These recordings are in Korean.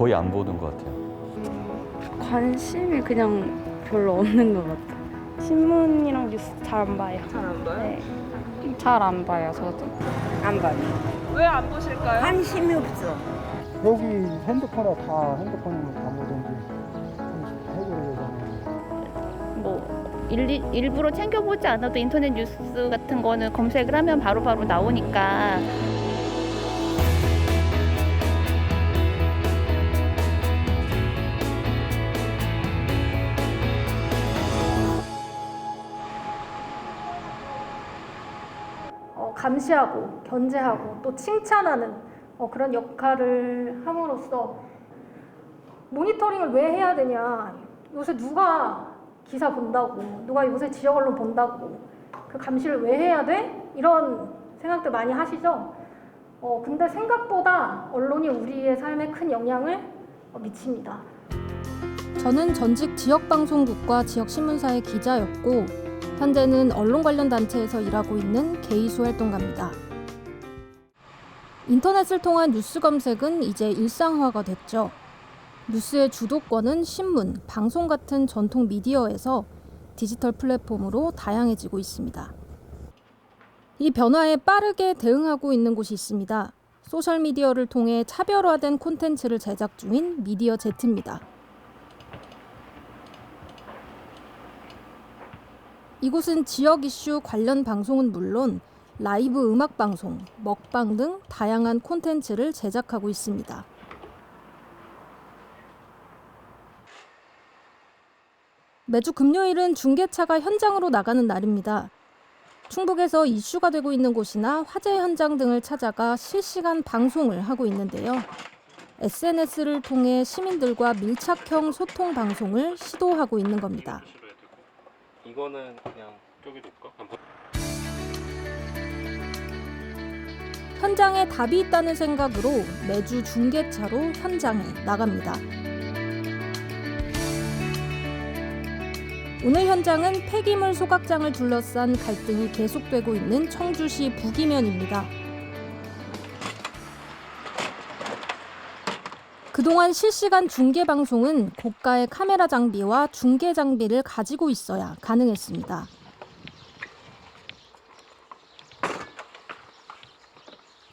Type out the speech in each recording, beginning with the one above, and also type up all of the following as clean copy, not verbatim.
거의 안 보는 것 같아요. 관심이 그냥 별로 없는 것 같아요. 신문이랑 뉴스 잘 안 봐요. 잘 안 봐요? 네. 잘 안 봐요, 저도. 안 봐요. 왜 안 보실까요? 관심이 없어. 여기 핸드폰으로 다 핸드폰으로 다 보던지 해결이 되잖아요. 뭐 일부러 챙겨보지 않아도 인터넷 뉴스 같은 거는 검색을 하면 바로바로 나오니까. 감시하고 견제하고 또 칭찬하는 그런 역할을 함으로써 모니터링을 왜 해야 되냐, 요새 누가 기사 본다고, 누가 요새 지역 언론 본다고, 그 감시를 왜 해야 돼? 이런 생각들 많이 하시죠? 근데 생각보다 언론이 우리의 삶에 큰 영향을 미칩니다. 저는 전직 지역방송국과 지역신문사의 기자였고 현재는 언론 관련 단체에서 일하고 있는 개이수 활동가입니다. 인터넷을 통한 뉴스 검색은 이제 일상화가 됐죠. 뉴스의 주도권은 신문, 방송 같은 전통 미디어에서 디지털 플랫폼으로 다양해지고 있습니다. 이 변화에 빠르게 대응하고 있는 곳이 있습니다. 소셜미디어를 통해 차별화된 콘텐츠를 제작 중인 미디어 Z입니다. 이곳은 지역 이슈 관련 방송은 물론 라이브 음악 방송, 먹방 등 다양한 콘텐츠를 제작하고 있습니다. 매주 금요일은 중계차가 현장으로 나가는 날입니다. 충북에서 이슈가 되고 있는 곳이나 화재 현장 등을 찾아가 실시간 방송을 하고 있는데요. SNS를 통해 시민들과 밀착형 소통 방송을 시도하고 있는 겁니다. 이거는 그냥 쪼개둘까? 현장에 답이 있다는 생각으로 매주 중계차로 현장에 나갑니다. 오늘 현장은 폐기물 소각장을 둘러싼 갈등이 계속되고 있는 청주시 북이면입니다. 그동안 실시간 중계 방송은 고가의 카메라 장비와 중계 장비를 가지고 있어야 가능했습니다.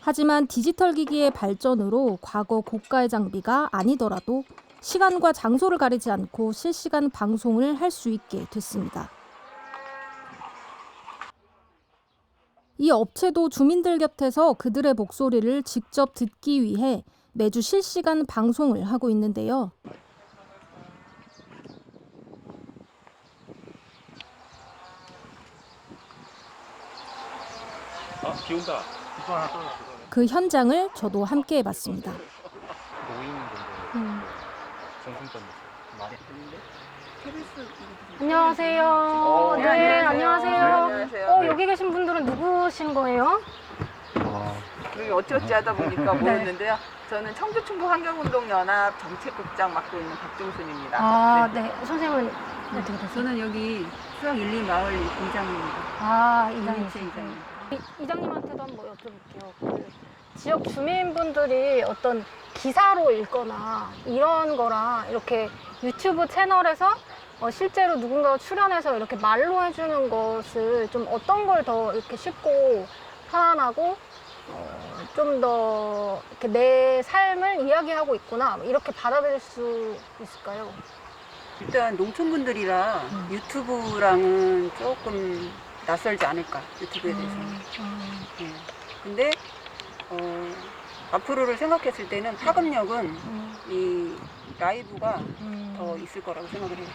하지만 디지털 기기의 발전으로 과거 고가의 장비가 아니더라도 시간과 장소를 가리지 않고 실시간 방송을 할 수 있게 됐습니다. 이 업체도 주민들 곁에서 그들의 목소리를 직접 듣기 위해 매주 실시간 방송을 하고 있는데요. 비 온다. 그 현장을 저도 함께 해봤습니다. 모이는 건데 정신점 말이 안녕하세요. 네, 안녕하세요. 안녕하세요. 여기 계신 분들은 누구신 거예요? 여기 어찌어찌 하다 보니까 모였는데요. 저는 청주 충북 환경운동연합 정책국장 맡고 있는 박종순입니다. 네. 선생님은 어떻게 되세요? 저는 여기 수학 1, 2 마을 이장입니다. 이장님. 이장님한테도 한번 여쭤볼게요. 그 지역 주민분들이 어떤 기사로 읽거나 이런 거랑 이렇게 유튜브 채널에서 실제로 누군가가 출연해서 이렇게 말로 해주는 것을 좀 어떤 걸 더 이렇게 쉽고 편안하고 좀 더 이렇게 내 삶을 이야기하고 있구나 이렇게 받아들일 수 있을까요? 일단 농촌분들이라 유튜브랑은 조금 낯설지 않을까, 유튜브에 대해서는. 네. 근데 앞으로를 생각했을 때는 파급력은 이 라이브가 더 있을 거라고 생각을 해요.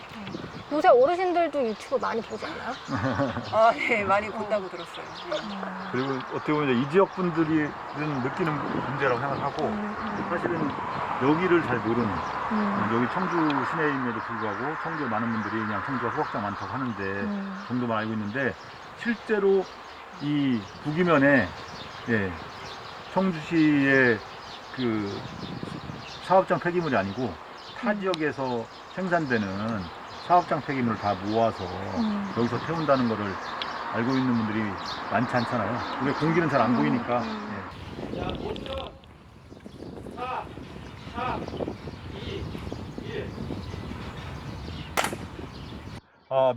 요새 어르신들도 유튜브 많이 보지 않나요? 네, 많이 본다고 들었어요. 네. 그리고 어떻게 보면 이 지역 분들이 느끼는 문제라고 생각하고 사실은 여기를 잘 모르는 여기 청주 시내임에도 불구하고 청주에 많은 분들이 그냥 청주가 소각장 많다고 하는데 정도만 알고 있는데 실제로 이 북이면에 청주시의 그 사업장 폐기물이 아니고 타 지역에서 생산되는 사업장 폐기물을 다 모아서 여기서 태운다는 거를 알고 있는 분들이 많지 않잖아요. 우리 공기는 잘 안 보이니까.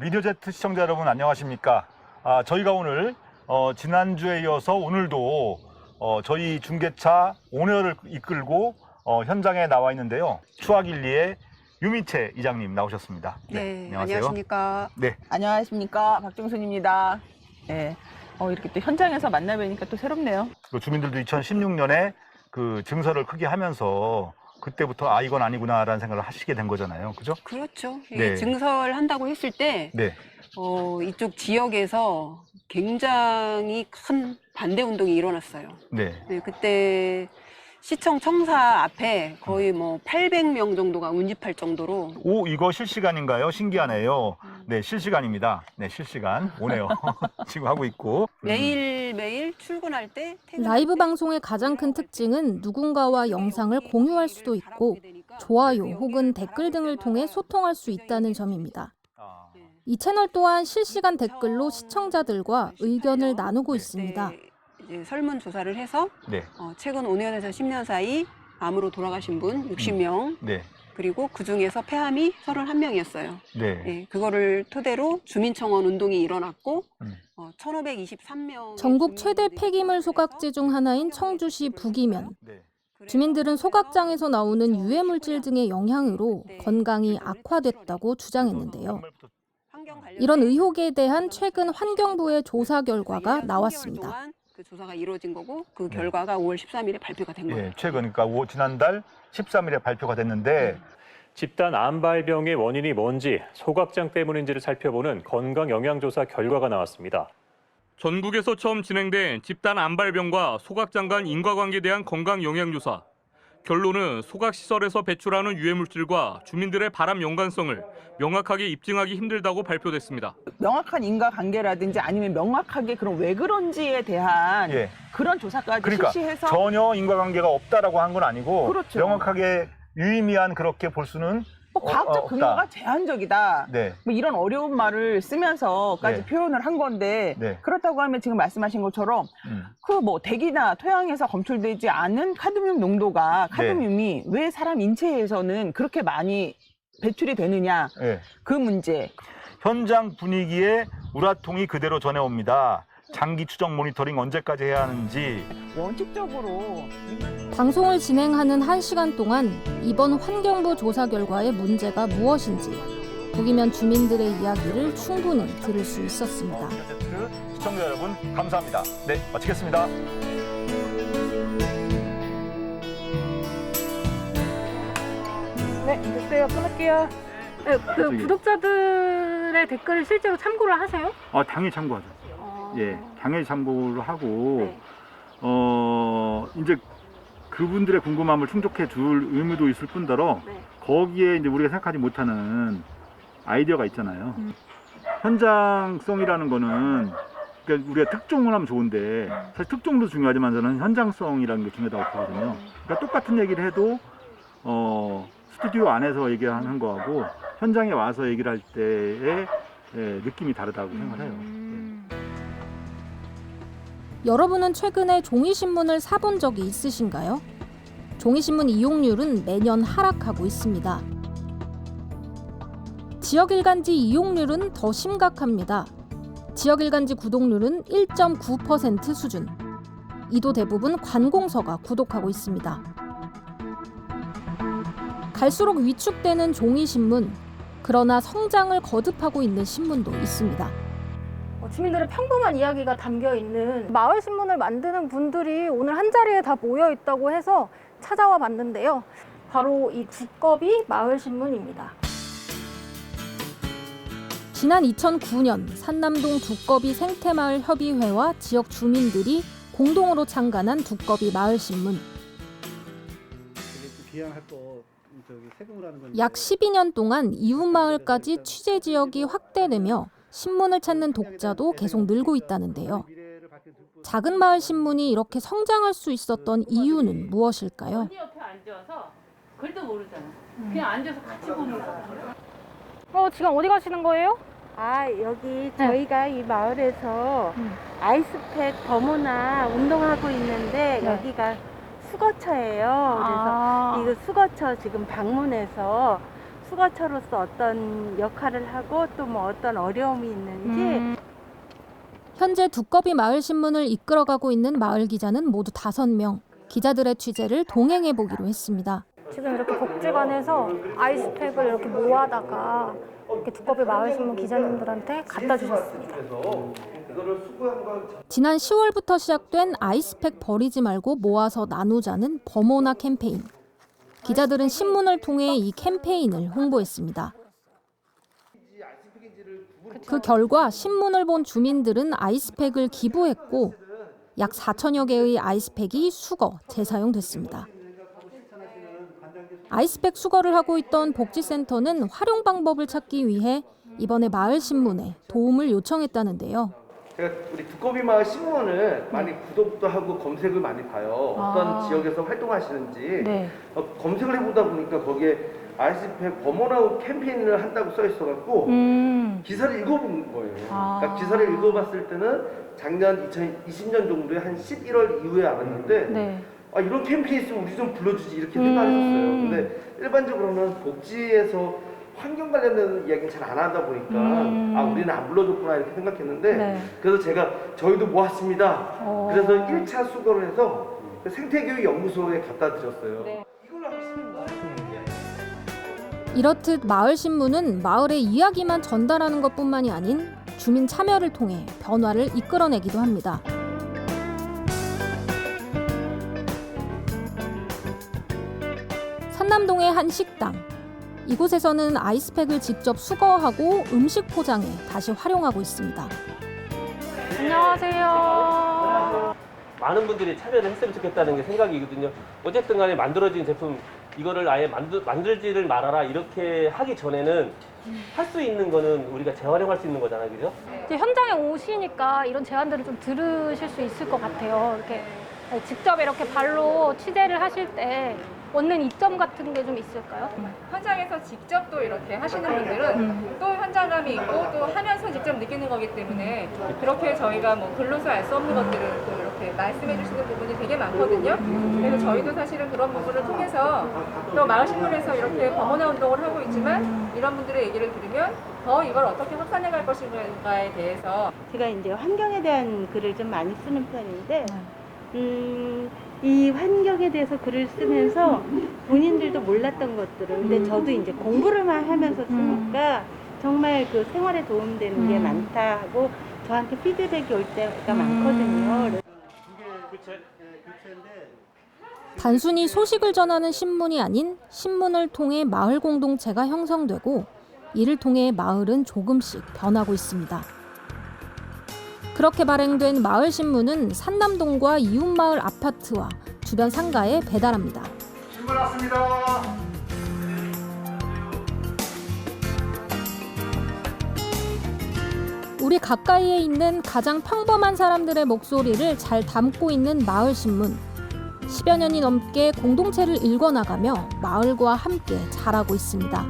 미디어제트 시청자 여러분 안녕하십니까? 저희가 오늘 지난주에 이어서 오늘도 저희 중계차 오너를 이끌고 현장에 나와 있는데요. 추악일리의 유미채 이장님 나오셨습니다. 네, 안녕하세요. 안녕하십니까. 네. 안녕하십니까. 박종순입니다. 네. 이렇게 또 현장에서 만나 뵈니까 또 새롭네요. 주민들도 2016년에 그 증서를 크게 하면서 그때부터 이건 아니구나라는 생각을 하시게 된 거잖아요. 그죠? 그렇죠. 네. 증설한다고 했을 때 네. 이쪽 지역에서 굉장히 큰 반대 운동이 일어났어요. 네. 네, 그때 시청 청사 앞에 거의 뭐 800명 정도가 운집할 정도로. 이거 실시간인가요? 신기하네요. 네, 실시간입니다. 네, 실시간 오네요. 지금 하고 있고. 매일매일 출근할 때 라이브 방송의 가장 큰 특징은 누군가와 영상을 공유할 수도 있고 좋아요 혹은 댓글 등을 통해 소통할 수 있다는 점입니다. 이 채널 또한 실시간 댓글로 시청자들과 의견을 나누고 있습니다. 이제 설문조사를 해서 네. 최근 5년에서 10년 사이 암으로 돌아가신 분 60명, 네. 그리고 그중에서 폐암이 31명이었어요. 네. 네, 그거를 토대로 주민청원 운동이 일어났고 1523명. 전국 최대 폐기물 소각지 중 하나인 청주시 북이면. 주민들은 소각장에서 나오는 유해물질 등의 영향으로 건강이 악화됐다고 주장했는데요. 이런 의혹에 대한 최근 환경부의 조사 결과가 나왔습니다. 그 조사가 이루어진 거고 그 결과가 5월 13일에 발표가 된 거예요. 네, 최근 그러니까 지난달 13일에 발표가 됐는데 집단 암발병의 원인이 뭔지 소각장 때문인지를 살펴보는 건강 영양조사 결과가 나왔습니다. 전국에서 처음 진행된 집단 암발병과 소각장 간 인과관계에 대한 건강 영양조사. 결론은 소각시설에서 배출하는 유해물질과 주민들의 발암 연관성을 명확하게 입증하기 힘들다고 발표됐습니다. 명확한 인과관계라든지 아니면 명확하게 그런 왜 그런지에 대한 그런 조사까지 그러니까 실시해서 전혀 인과관계가 없다라고 한 건 아니고 그렇죠. 명확하게 유의미한 그렇게 볼 수는 과학적 근거가 제한적이다. 네. 뭐 이런 어려운 말을 쓰면서까지 표현을 한 건데 그렇다고 하면 지금 말씀하신 것처럼 그 뭐 대기나 토양에서 검출되지 않은 카드뮴 농도가 카드뮴이 왜 사람 인체에서는 그렇게 많이 배출이 되느냐 그 문제. 현장 분위기에 우라통이 그대로 전해옵니다. 장기 추적 모니터링 언제까지 해야 하는지. 원칙적으로 방송을 진행하는 1시간 동안 이번 환경부 조사 결과의 문제가 무엇인지 북이면 주민들의 이야기를 충분히 들을 수 있었습니다. 시청자 여러분 감사합니다. 네, 마치겠습니다. 네, 됐어요. 끊을게요. 네, 그 구독자들의 댓글을 실제로 참고를 하세요? 당연히 참고하죠. 예, 당연히 참고를 하고 이제 그분들의 궁금함을 충족해 줄 의무도 있을 뿐더러 거기에 이제 우리가 생각하지 못하는 아이디어가 있잖아요. 현장성이라는 거는 그러니까 우리가 특종을 하면 좋은데 사실 특종도 중요하지만 저는 현장성이라는 게 중요하다고 보거든요. 그러니까 똑같은 얘기를 해도 스튜디오 안에서 얘기하는 거하고 현장에 와서 얘기를 할 때의 느낌이 다르다고 생각해요. 여러분은 최근에 종이신문을 사본 적이 있으신가요? 종이신문 이용률은 매년 하락하고 있습니다. 지역일간지 이용률은 더 심각합니다. 지역일간지 구독률은 1.9% 수준. 이도 대부분 관공서가 구독하고 있습니다. 갈수록 위축되는 종이신문, 그러나 성장을 거듭하고 있는 신문도 있습니다. 주민들의 평범한 이야기가 담겨있는 마을 신문을 만드는 분들이 오늘 한자리에 다 모여 있다고 해서 찾아와 봤는데요. 바로 이 두꺼비 마을 신문입니다. 지난 2009년 산남동 두꺼비 생태마을 협의회와 지역 주민들이 공동으로 창간한 두꺼비 마을 신문. 약 12년 동안 이웃마을까지 취재 지역이 확대되며 신문을 찾는 독자도 계속 늘고 있다는데요. 작은 마을 신문이 이렇게 성장할 수 있었던 이유는 무엇일까요? 언니 옆에 앉아서 글도 모르잖아. 그냥 앉아서 같이 보는 거야. 지금 어디 가시는 거예요? 여기 저희가 이 마을에서 아이스팩 더모나 운동하고 있는데 여기가 수거처예요. 그래서 이거 수거처 지금 방문해서 수거처로서 어떤 역할을 하고 또 뭐 어떤 어려움이 있는지 현재 두꺼비 마을 신문을 이끌어가고 있는 마을 기자는 모두 5명. 기자들의 취재를 동행해 보기로 했습니다. 지금 이렇게 복지관에서 아이스팩을 이렇게 모아다가 이렇게 두꺼비 마을신문 기자님들한테 갖다 주셨습니다. 지난 10월부터 시작된 아이스팩 버리지 말고 모아서 나누자는 범오나 캠페인. 기자들은 신문을 통해 이 캠페인을 홍보했습니다. 그 결과 신문을 본 주민들은 아이스팩을 기부했고 약 4천여 개의 아이스팩이 수거, 재사용됐습니다. 아이스팩 수거를 하고 있던 복지센터는 활용 방법을 찾기 위해 이번에 마을신문에 도움을 요청했다는데요. 제가 우리 두꺼비 마을 신문을 많이 구독도 하고 검색을 많이 봐요. 어떤 지역에서 활동하시는지 검색을 해보다 보니까 거기에 아이스팩 범원아웃 캠페인을 한다고 써 있어갖고 기사를 읽어본 거예요. 그러니까 기사를 읽어봤을 때는 작년 2020년 정도에 한 11월 이후에 알았는데 아, 이런 캠페인 있으면 우리 좀 불러주지 이렇게 생각했었어요. 근데 일반적으로는 복지에서 환경 관련된 이야기는 잘 안 하다 보니까 아 우리는 안 불러줬구나 이렇게 생각했는데 그래서 저희도 모았습니다. 그래서 1차 수거를 해서 생태교육연구소에 갖다 드렸어요. 이렇듯 마을신문은 마을의 이야기만 전달하는 것뿐만이 아닌 주민 참여를 통해 변화를 이끌어내기도 합니다. 산남동의 한 식당. 이곳에서는 아이스팩을 직접 수거하고 음식 포장해 다시 활용하고 있습니다. 안녕하세요. 많은 분들이 참여를 했으면 좋겠다는 게 생각이거든요. 어쨌든 간에 만들어진 제품 이거를 아예 만들지를 말아라 이렇게 하기 전에는 할 수 있는 거는 우리가 재활용할 수 있는 거잖아요. 그죠? 이제 현장에 오시니까 이런 제안들을 좀 들으실 수 있을 것 같아요. 이렇게 직접 이렇게 발로 취재를 하실 때 얻는 이점 같은 게 좀 있을까요? 현장에서 직접 또 이렇게 하시는 분들은 또 현장감이 있고 또 하면서 직접 느끼는 거기 때문에 그렇게 저희가 뭐 글로서 알 수 없는 것들을 또 이렇게 말씀해 주시는 부분이 되게 많거든요. 그래서 저희도 사실은 그런 부분을 통해서 또 마을신문에서 이렇게 범원화 운동을 하고 있지만 이런 분들의 얘기를 들으면 더 이걸 어떻게 확산해 갈 것인가에 대해서 제가 이제 환경에 대한 글을 좀 많이 쓰는 편인데 이 환경에 대해서 글을 쓰면서 본인들도 몰랐던 것들을 근데 저도 이제 공부를만 하면서 쓰니까 정말 그 생활에 도움되는 게 많다 하고 저한테 피드백이 올 때가 많거든요. 단순히 소식을 전하는 신문이 아닌 신문을 통해 마을 공동체가 형성되고 이를 통해 마을은 조금씩 변하고 있습니다. 그렇게 발행된 마을신문은 산남동과 이웃마을 아파트와 주변 상가에 배달합니다. 신문 왔습니다. 우리 가까이에 있는 가장 평범한 사람들의 목소리를 잘 담고 있는 마을신문. 10여 년이 넘게 공동체를 일궈나가며 마을과 함께 자라고 있습니다.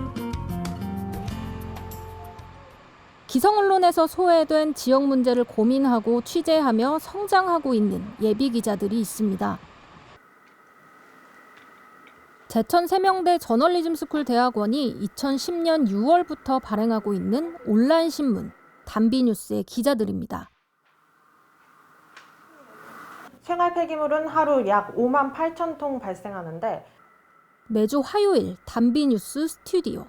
기성 언론에서 소외된 지역 문제를 고민하고 취재하며 성장하고 있는 예비 기자들이 있습니다. 제천 세명대 저널리즘 스쿨 대학원이 2010년 6월부터 발행하고 있는 온라인 신문 담비뉴스의 기자들입니다. 생활 폐기물은 하루 약 5만 8천 통 발생하는데 매주 화요일 담비뉴스 스튜디오.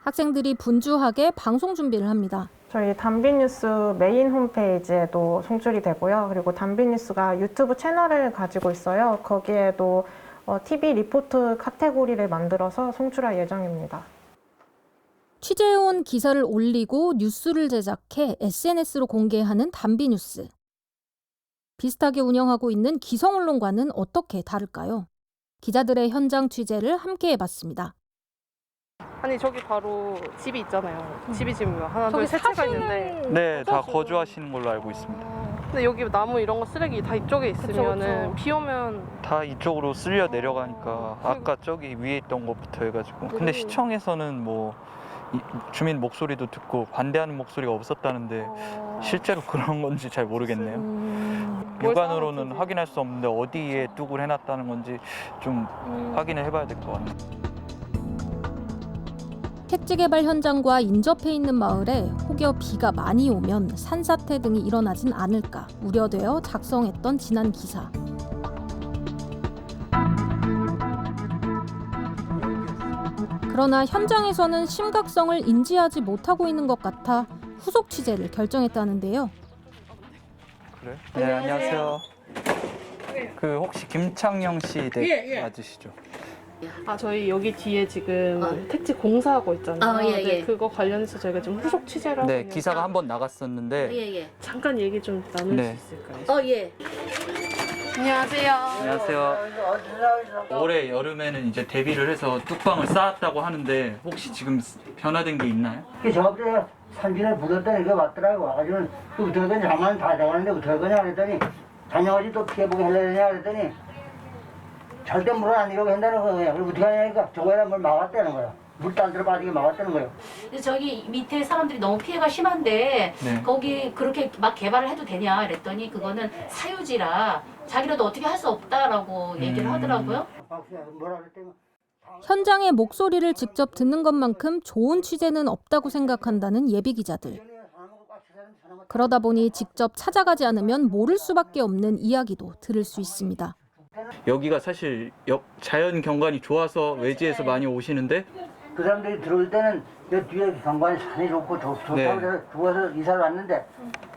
학생들이 분주하게 방송 준비를 합니다. 저희 담비뉴스 메인 홈페이지에도 송출이 되고요. 그리고 담비뉴스가 유튜브 채널을 가지고 있어요. 거기에도 TV 리포트 카테고리를 만들어서 송출할 예정입니다. 취재해온 기사를 올리고 뉴스를 제작해 SNS로 공개하는 담비뉴스. 비슷하게 운영하고 있는 기성 언론과는 어떻게 다를까요? 기자들의 현장 취재를 함께 해봤습니다. 아니 저기 바로 집이 있잖아요. 집이 지금 하나 둘 세 채가 있는데 네, 다 거주하시는 걸로 알고 있습니다. 근데 여기 나무 이런 거 쓰레기 다 이쪽에 있으면은 비 오면 다 이쪽으로 쓸려 내려가니까 아까 저기 위에 있던 것부터 해가지고 근데 시청에서는 뭐 주민 목소리도 듣고 반대하는 목소리가 없었다는데 실제로 그런 건지 잘 모르겠네요. 육안으로는 확인할 수 없는데 어디에 뚝을 해놨다는 건지 좀 확인을 해봐야 될 것 같아요. 택지 개발 현장과 인접해 있는 마을에 혹여 비가 많이 오면 산사태 등이 일어나진 않을까 우려되어 작성했던 지난 기사. 그러나 현장에서는 심각성을 인지하지 못하고 있는 것 같아 후속 취재를 결정했다는데요. 그래? 네, 안녕하세요. 그 혹시 김창영 씨 맞으시죠? 저희 여기 뒤에 지금 택지 공사하고 있잖아요. 네, 그거 관련해서 저희가 좀 후속 취재를 하고 네, 있는데 기사가 한번 나갔었는데 잠깐 얘기 좀 나눌 네. 수 있을까요? 안녕하세요. 안녕하세요. 올해 여름에는 이제 대비를 해서 뚝방을 쌓았다고 하는데 혹시 지금 변화된 게 있나요? 저번에 산진에 묻었더니 이거 왔더라고. 와가지고 어떡하냐 장만 다 돼가는데 어떡하냐 그랬더니 다녀가지고 또 피해보고 하려고 하냐 그랬더니 절대 물은 안 이러고 한다는 거예요. 그리고 어떻게 하냐니까 저거에다 뭘 막았다는 거야. 물 딴 데로 빠지게 막았다는 거예요. 저기 밑에 사람들이 너무 피해가 심한데 네. 거기 그렇게 막 개발을 해도 되냐 그랬더니 그거는 사유지라 자기라도 어떻게 할 수 없다라고 얘기를 하더라고요. 현장의 목소리를 직접 듣는 것만큼 좋은 취재는 없다고 생각한다는 예비 기자들. 그러다 보니 직접 찾아가지 않으면 모를 수밖에 없는 이야기도 들을 수 있습니다. 여기가 사실 자연 경관이 좋아서 외지에서 많이 오시는데 그 사람들이 들어올 때는 여 뒤에 경관이 산이 좋고 좋다고 해서 좋아서 이사를 왔는데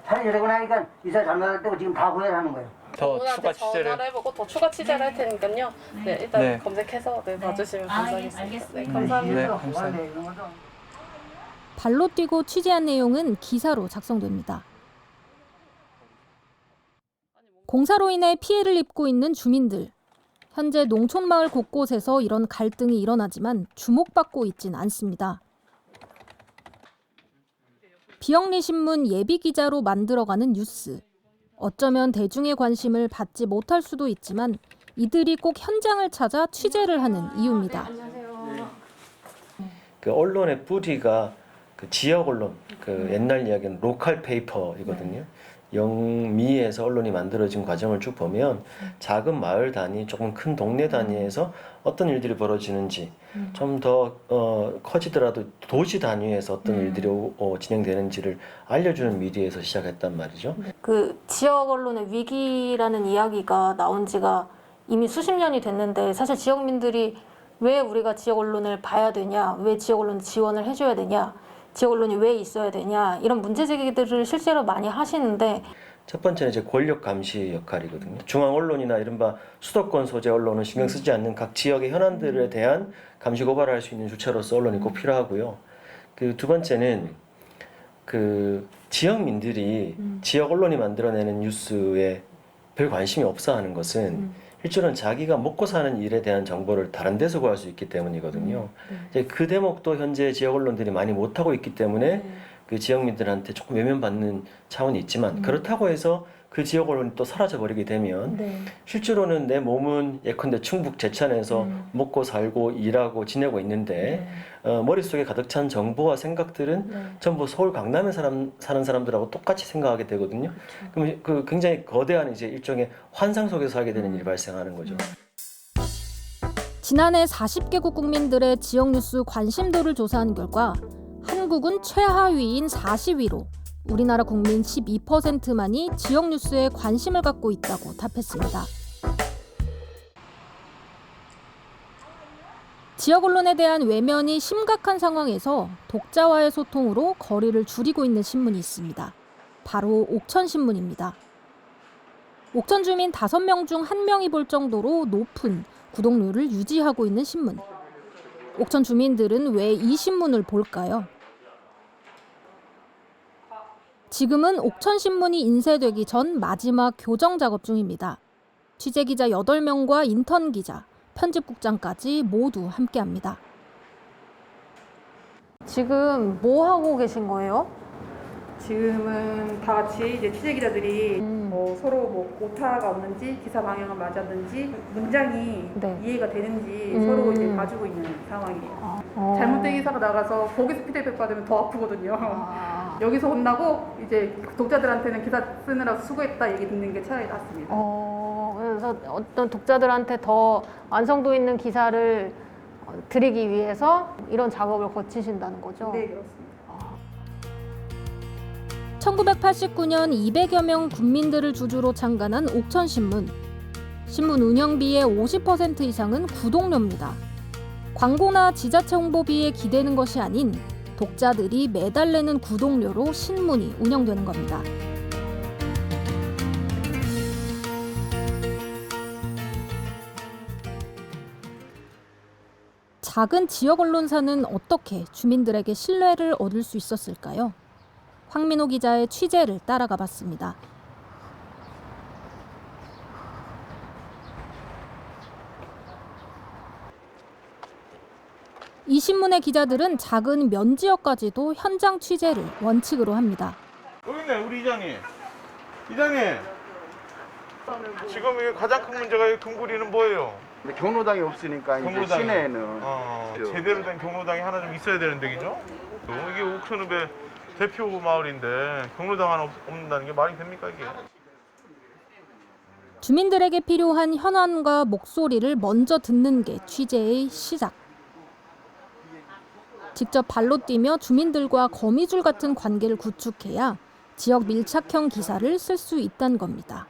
산이 저러고 나니까 이사 잘못할 때고 지금 다 후회를 하는 거예요. 더 추가 취재를 전화를 해보고 더 추가 취재를 할 테니까요. 네, 일단 검색해서 봐주시면 감사하겠습니다. 네, 감사합니다. 네, 감사합니다. 발로 뛰고 취재한 내용은 기사로 작성됩니다. 공사로 인해 피해를 입고 있는 주민들. 현재 농촌마을 곳곳에서 이런 갈등이 일어나지만 주목받고 있진 않습니다. 비영리 신문 예비 기자로 만들어가는 뉴스. 어쩌면 대중의 관심을 받지 못할 수도 있지만 이들이 꼭 현장을 찾아 취재를 하는 이유입니다. 그 언론의 뿌리가 그 지역 언론, 그 옛날 이야기는 로컬 페이퍼이거든요. 영미에서 언론이 만들어진 과정을 쭉 보면 작은 마을 단위, 조금 큰 동네 단위에서 어떤 일들이 벌어지는지 좀 더 커지더라도 도시 단위에서 어떤 일들이 진행되는지를 알려주는 미디어에서 시작했단 말이죠. 그 지역 언론의 위기라는 이야기가 나온 지가 이미 수십 년이 됐는데 사실 지역민들이 왜 우리가 지역 언론을 봐야 되냐, 왜 지역 언론 지원을 해줘야 되냐, 지역 언론이 왜 있어야 되냐 이런 문제 제기들을 실제로 많이 하시는데 첫 번째는 이제 권력 감시 역할이거든요. 중앙 언론이나 이른바 수도권 소재 언론은 신경 쓰지 않는 각 지역의 현안들에 대한 감시 고발을 할 수 있는 주체로서 언론이 꼭 필요하고요. 그 두 번째는 그 지역민들이 지역 언론이 만들어내는 뉴스에 별 관심이 없어 하는 것은 일조는 자기가 먹고 사는 일에 대한 정보를 다른 데서 구할 수 있기 때문이거든요. 이제 그 대목도 현재 지역 언론들이 많이 못하고 있기 때문에 그 지역민들한테 조금 외면받는 차원이 있지만 그렇다고 해서 그 지역 언론이 또 사라져버리게 되면 실제로는 내 몸은 예컨대 충북 제천에서 먹고 살고 일하고 지내고 있는데 머릿속에 가득 찬 정보와 생각들은 전부 서울 강남에 사는 사람들하고 똑같이 생각하게 되거든요. 그럼 그 굉장히 거대한 이제 일종의 환상 속에서 살게 되는 일이 발생하는 거죠. 지난해 40개국 국민들의 지역 뉴스 관심도를 조사한 결과 한국은 최하위인 40위로 우리나라 국민 12%만이 지역 뉴스에 관심을 갖고 있다고 답했습니다. 지역 언론에 대한 외면이 심각한 상황에서 독자와의 소통으로 거리를 줄이고 있는 신문이 있습니다. 바로 옥천신문입니다. 옥천 주민 5명 중 1명이 볼 정도로 높은 구독률을 유지하고 있는 신문. 옥천 주민들은 왜 이 신문을 볼까요? 지금은 옥천신문이 인쇄되기 전 마지막 교정 작업 중입니다. 취재기자 8명과 인턴 기자, 편집국장까지 모두 함께합니다. 지금 뭐 하고 계신 거예요? 지금은 다 같이 이제 취재 기자들이 뭐 서로 뭐 오타가 없는지 기사 방향은 맞았는지 문장이 이해가 되는지 서로 이제 봐주고 있는 상황이에요. 잘못된 기사가 나가서 거기서 피드백 받으면 더 아프거든요. 여기서 혼나고 이제 독자들한테는 기사 쓰느라 수고했다 얘기 듣는 게 차라리 낫습니다. 그래서 어떤 독자들한테 더 완성도 있는 기사를 드리기 위해서 이런 작업을 거치신다는 거죠? 네, 그렇습니다. 1989년 200여 명 군민들을 주주로 창간한 옥천신문. 신문 운영비의 50% 이상은 구독료입니다. 광고나 지자체 홍보비에 기대는 것이 아닌 독자들이 매달 내는 구독료로 신문이 운영되는 겁니다. 작은 지역 언론사는 어떻게 주민들에게 신뢰를 얻을 수 있었을까요? 황민호 기자의 취재를 따라가 봤습니다. 이 신문의 기자들은 작은 면 지역까지도 현장 취재를 원칙으로 합니다. 여기 있네, 우리 이장님. 이장님, 지금 이게 가장 큰 문제가 이 금구리는 뭐예요? 경로당이 없으니까 이제 시내에는 제대로 된 경로당이 하나 좀 있어야 되는데, 그죠? 이게 옥천읍의 대표 마을인데 경로당 하나 없는다는 게 말이 됩니까, 이게? 주민들에게 필요한 현안과 목소리를 먼저 듣는 게 취재의 시작. 직접 발로 뛰며 주민들과 거미줄 같은 관계를 구축해야 지역 밀착형 기사를 쓸 수 있다는 겁니다.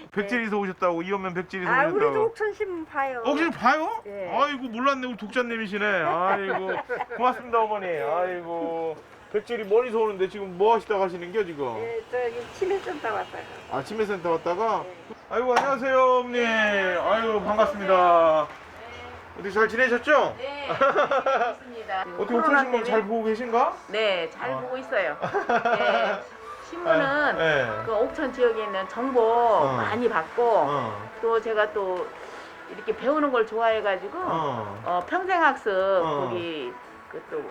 백질이서 오셨다고, 이연면 백질이서 오셨다고. 우리도 옥천신문 봐요. 옥천신문 봐요? 예. 아이고, 몰랐네, 우리 독자님이시네. 아이고, 고맙습니다, 어머니. 아이고, 백질이 멀리서 오는데 지금 뭐 하시다 가시는겨, 지금? 예, 저기 치매센터 왔다가. 아, 치매센터 왔다가? 아이고, 안녕하세요, 어머니. 아이고, 반갑습니다. 어떻게 잘 지내셨죠? 네, 좋습니다. 어떻게 옥천신문 잘 보고 계신가? 네, 잘 보고 있어요. 네, 신문은 네. 그 옥천 지역에 있는 정보 많이 받고 또 제가 또 이렇게 배우는 걸 좋아해가지고 평생학습 거기 그 또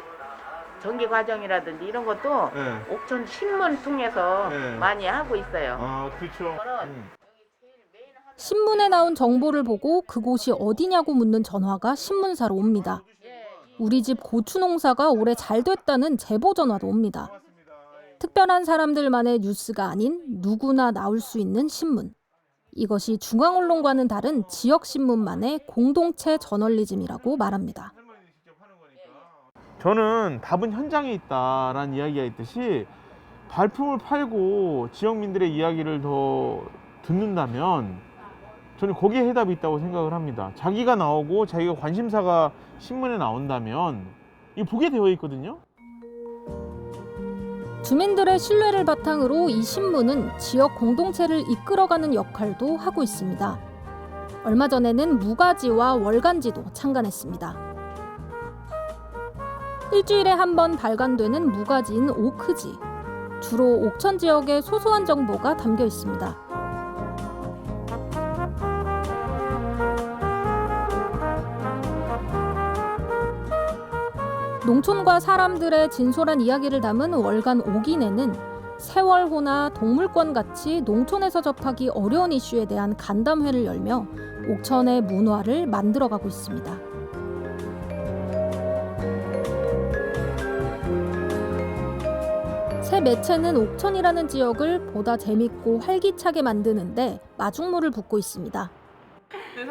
정기 과정이라든지 이런 것도 옥천 신문 통해서 많이 하고 있어요. 아, 그렇죠. 신문에 나온 정보를 보고 그곳이 어디냐고 묻는 전화가 신문사로 옵니다. 우리 집 고추 농사가 올해 잘 됐다는 제보 전화도 옵니다. 특별한 사람들만의 뉴스가 아닌 누구나 나올 수 있는 신문. 이것이 중앙언론과는 다른 지역신문만의 공동체 저널리즘이라고 말합니다. 저는 답은 현장에 있다라는 이야기가 있듯이 발품을 팔고 지역민들의 이야기를 더 듣는다면 저는 거기에 해답이 있다고 생각을 합니다. 자기가 나오고 자기가 관심사가 신문에 나온다면 이게 보게 되어 있거든요. 주민들의 신뢰를 바탕으로 이 신문은 지역 공동체를 이끌어가는 역할도 하고 있습니다. 얼마 전에는 무가지와 월간지도 창간했습니다. 일주일에 한 번 발간되는 무가지인 오크지. 주로 옥천 지역의 소소한 정보가 담겨 있습니다. 농촌과 사람들의 진솔한 이야기를 담은 월간 오기내는 세월호나 동물권 같이 농촌에서 접하기 어려운 이슈에 대한 간담회를 열며 옥천의 문화를 만들어가고 있습니다. 새 매체는 옥천이라는 지역을 보다 재밌고 활기차게 만드는데 마중물을 붓고 있습니다.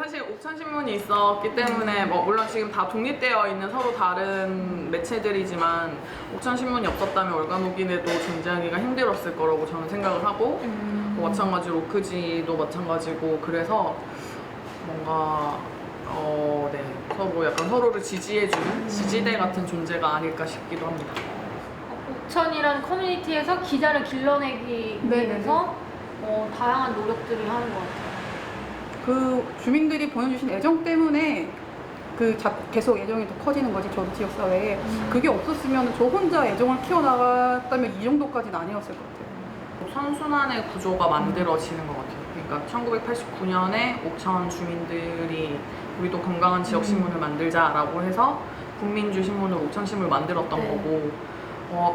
사실 옥천신문이 있었기 때문에 물론 지금 다 독립되어 있는 서로 다른 매체들이지만 옥천신문이 없었다면 월간오기내도 존재하기가 힘들었을 거라고 저는 생각을 하고 마찬가지로 오크지도 마찬가지고 그래서 뭔가 서로 약간 서로를 지지해주는 지지대 같은 존재가 아닐까 싶기도 합니다. 옥천이라는 커뮤니티에서 기자를 길러내기 위해서 다양한 노력들을 하는 것 같아요. 그 주민들이 보내주신 애정 때문에 계속 애정이 더 커지는 거지, 저도 지역사회에. 그게 없었으면 저 혼자 애정을 키워나갔다면 이 정도까지는 아니었을 것 같아요. 선순환의 구조가 만들어지는 것 같아요. 그러니까 1989년에 옥천 주민들이 우리도 건강한 지역신문을 만들자라고 해서 국민주 신문을 옥천신문을 만들었던 거고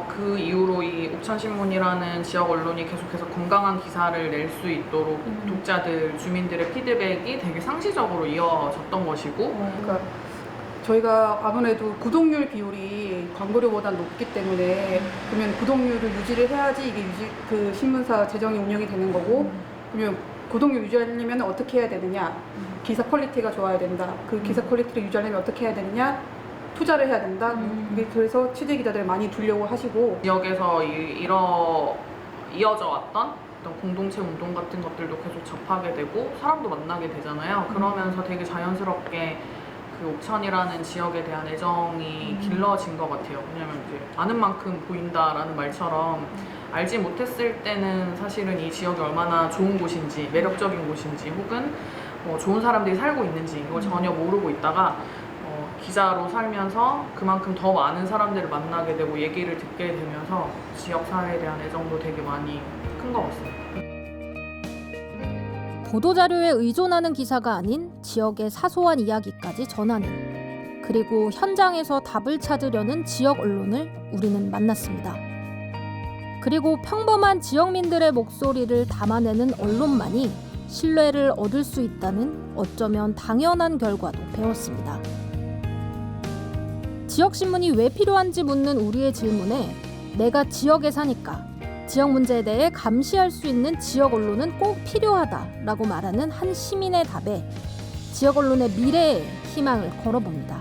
그 이후로 이 옥천신문이라는 지역 언론이 계속해서 건강한 기사를 낼 수 있도록 독자들, 주민들의 피드백이 되게 상시적으로 이어졌던 것이고 그러니까 저희가 아무래도 구독률 비율이 광고료보다 높기 때문에 그러면 구독률을 유지를 해야지 이게 그 신문사 재정이 운영이 되는 거고 그러면 구독률 유지하려면 어떻게 해야 되느냐 기사 퀄리티가 좋아야 된다. 그 기사 퀄리티를 유지하려면 어떻게 해야 되느냐? 투자를 해야 된다. 그래서 취재 기자들 많이 두려고 하시고 지역에서 이어져 왔던 어떤 공동체 운동 같은 것들도 계속 접하게 되고 사람도 만나게 되잖아요. 그러면서 되게 자연스럽게 그 옥천이라는 지역에 대한 애정이 길러진 것 같아요. 왜냐면 이제 아는 만큼 보인다라는 말처럼 알지 못했을 때는 사실은 이 지역이 얼마나 좋은 곳인지, 매력적인 곳인지, 혹은 좋은 사람들이 살고 있는지 이걸 전혀 모르고 있다가 기자로 살면서 그만큼 더 많은 사람들을 만나게 되고 얘기를 듣게 되면서 지역 사회에 대한 애정도 되게 많이 큰 것 같습니다. 보도자료에 의존하는 기사가 아닌 지역의 사소한 이야기까지 전하는, 그리고 현장에서 답을 찾으려는 지역 언론을 우리는 만났습니다. 그리고 평범한 지역민들의 목소리를 담아내는 언론만이 신뢰를 얻을 수 있다는 어쩌면 당연한 결과도 배웠습니다. 지역신문이 왜 필요한지 묻는 우리의 질문에 내가 지역에 사니까 지역 문제에 대해 감시할 수 있는 지역 언론은 꼭 필요하다라고 말하는 한 시민의 답에 지역 언론의 미래에 희망을 걸어봅니다.